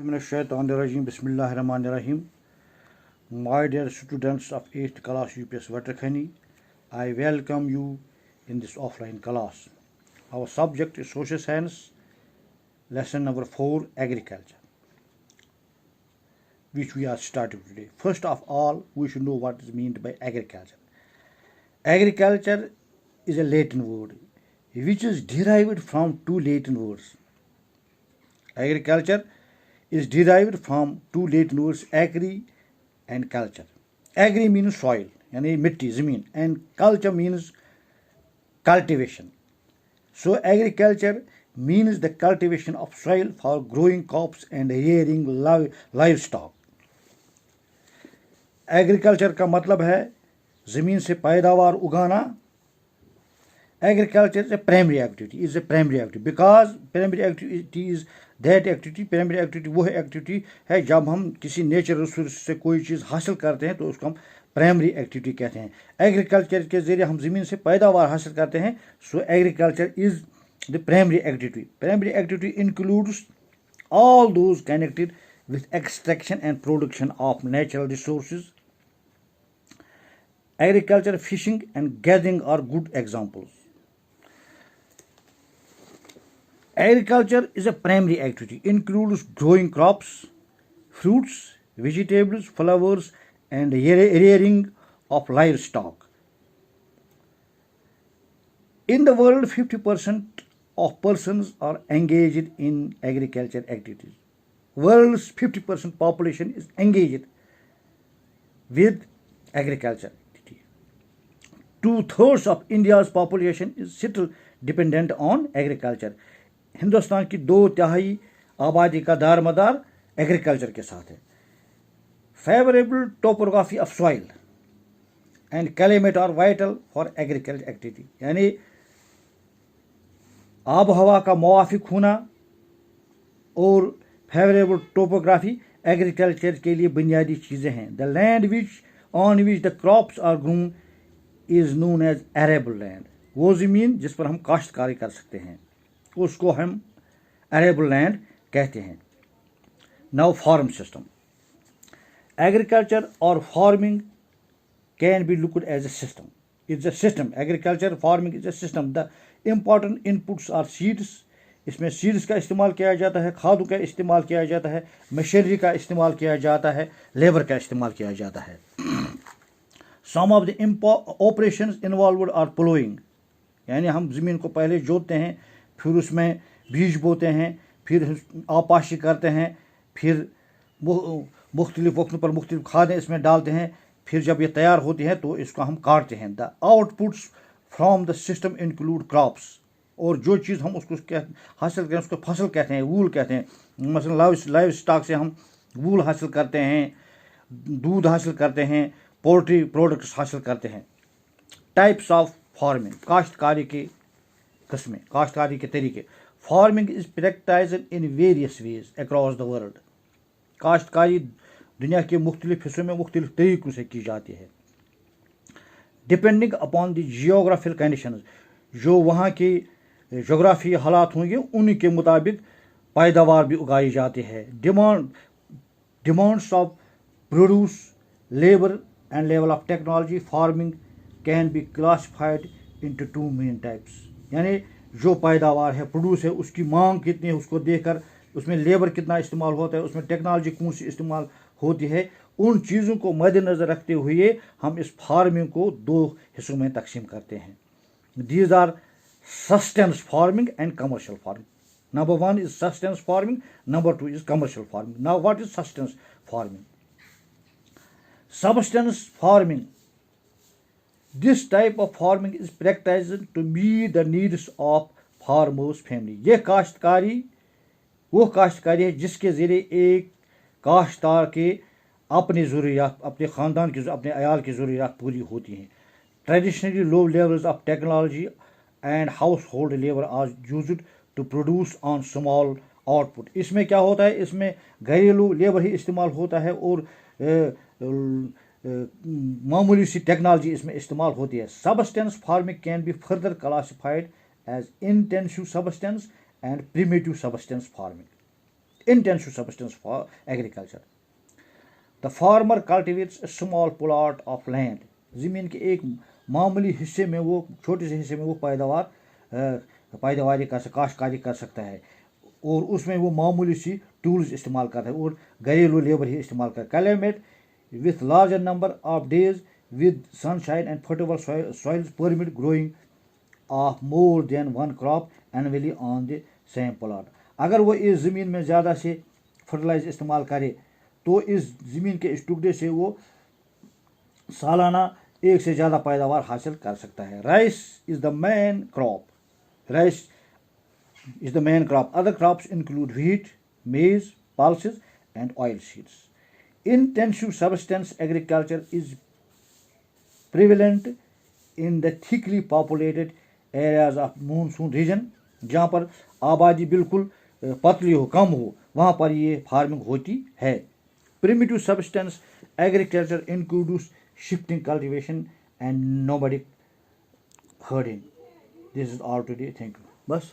Bismillahirrahmanirrahim. Bismillahirrahmanirrahim. My dear students of 8th class UPS Vatakhani, I welcome you in this offline class. Our subject is Social Science, lesson number 4, Agriculture, which we are starting today. First of all, we should know what is meant by agriculture. Agriculture is a Latin word which is derived from two Latin words. Agriculture is derived from two Latin words, agri and culture. Agri means soil, yani mitti, zameen, and culture means cultivation. So agriculture means the cultivation of soil for growing crops and rearing livestock. Agriculture का मतलब है ज़मीन से पैदावार उगाना. Agriculture is a primary activity, because primary activity is that activity. Primary activity वो activity है जब हम किसी नेचर रिसोर्स से कोई चीज़ हासिल करते हैं तो उसको हम प्राइमरी एक्टिविटी कहते हैं. एग्रीकल्चर के ज़रिए हम ज़मीन से पैदावार हासिल करते हैं. सो agriculture is the primary activity. Primary activity includes all those connected with extraction and production of natural resources. Agriculture, fishing and gathering are good examples. Agriculture is a primary activity, includes growing crops, fruits, vegetables, flowers, and rearing of livestock. In the world, 50% of persons are engaged in agriculture activities. World's 50% population is engaged with agriculture. 2/3 of India's population is still dependent on agriculture. Hindustan की 2/3 आबादी का दारमदार agriculture के साथ है. Favourable topography of soil and climate are vital for agriculture activity. यानी आब हवा का मुवाफिक होना और फेवरेबल टोपोग्राफी एग्रीकल्चर के लिए बुनियादी चीज़ें हैं. The land on which the crops are grown is known as arable land. वो ज़मीन जिस पर हम काश्तकारी कर सकते हैं उसको हम एरेबल लैंड कहते हैं. Now farm system. एग्रीकल्चर और farming can be looked as a system. It's a system. Agriculture farming is a system. The important inputs are seeds. इसमें सीड्स का इस्तेमाल किया जाता है, खादों का इस्तेमाल किया जाता है, मशीनरी का इस्तेमाल किया जाता है, लेबर का इस्तेमाल किया जाता है. Some of the operations involved are ploughing. यानी हम ज़मीन को पहले जोतते हैं, फिर उसमें बीज बोते हैं, फिर आपाशी करते हैं, फिर मुख्तलिफ वक्तों पर मुख्तलिफ खादें इसमें डालते हैं, फिर जब ये तैयार होती हैं तो इसको हम काटते हैं. The outputs from the system include crops. और जो चीज़ हम उसको हासिल करें उसको फसल कहते हैं, वूल कहते हैं. मसलन लाइव स्टॉक से हम वूल हासिल करते हैं, दूध हासिल करते हैं, पोल्ट्री प्रोडक्ट्स हासिल करते हैं. Types of farming. काश्तकारी के किस्में, काश्तकारी के तरीके. Farming is practised in various ways across the world. काश्तकारी दुनिया के मुख्तलिफ हिस्सों में मुख्तलिफ तरीक़ों से की जाती है. Depending upon the geographical conditions. जो वहाँ की जोग्राफी हालात होंगे उन्हीं के मुताबिक पैदावार भी उगाई जाती है. Demands of produce, labour and level of technology. Farming can be classified into 2 main types. यानी जो पैदावार है, प्रोड्यूस है, उसकी मांग कितनी है उसको देखकर उसमें लेबर कितना इस्तेमाल होता है, उसमें टेक्नोलॉजी कौन सी इस्तेमाल होती है, उन चीज़ों को मद्देनज़र रखते हुए हम इस फार्मिंग को 2 हिस्सों में तकसीम करते हैं. These are sustenance farming and commercial farming. Number 1 is sustenance farming, number 2 is commercial farming. Now what is sustenance farming? Subsistence farming. This type of farming is practiced to meet the needs of farmers' family. ये काश्तकारी वो काश्तकारी है जिसके ज़रिए एक काश्तकार के अपनी ज़रूरियात, अपने ख़ानदान की, अपने अयाल की ज़रूरियात पूरी होती हैं. Traditionally low levels of technology and household labor are used to produce on small output. इसमें क्या होता है, इसमें घरेलू लेबर ही इस्तेमाल होता है और मामूली सी टेक्नोलॉजी इसमें इस्तेमाल होती है. Substance farming can be further classified as intensive substance and primitive substance farming. intensive substance for agriculture. The farmer cultivates a small plot of land. ज़मीन के एक मामूली हिस्से में वो छोटे से हिस्से में वो पैदावारी काश्तकारी कर सकता है और उसमें वो मामूली सी टूल्स इस्तेमाल करता है और घरेलू लेबर ही इस्तेमाल करता है. Climate with larger number of days with sunshine and fertile soils permit growing of more than one crop annually on the same plot. अगर वो इस ज़मीन में ज़्यादा से फर्टिलाइज इस्तेमाल करे तो इस ज़मीन के इस टुकड़े से वो सालाना एक से ज़्यादा पैदावार हासिल कर सकता है. Rice is the main crop. Rice is the main crop. Other crops include wheat, maize, pulses, and oilseeds. Intensive subsistence agriculture is prevalent in the thickly populated areas of monsoon region. जहाँ पर आबादी बिल्कुल पतली हो, कम हो, वहाँ पर ये फार्मिंग होती है. Primitive subsistence agriculture includes shifting cultivation and nomadic herding. This is all today. Thank you. बस.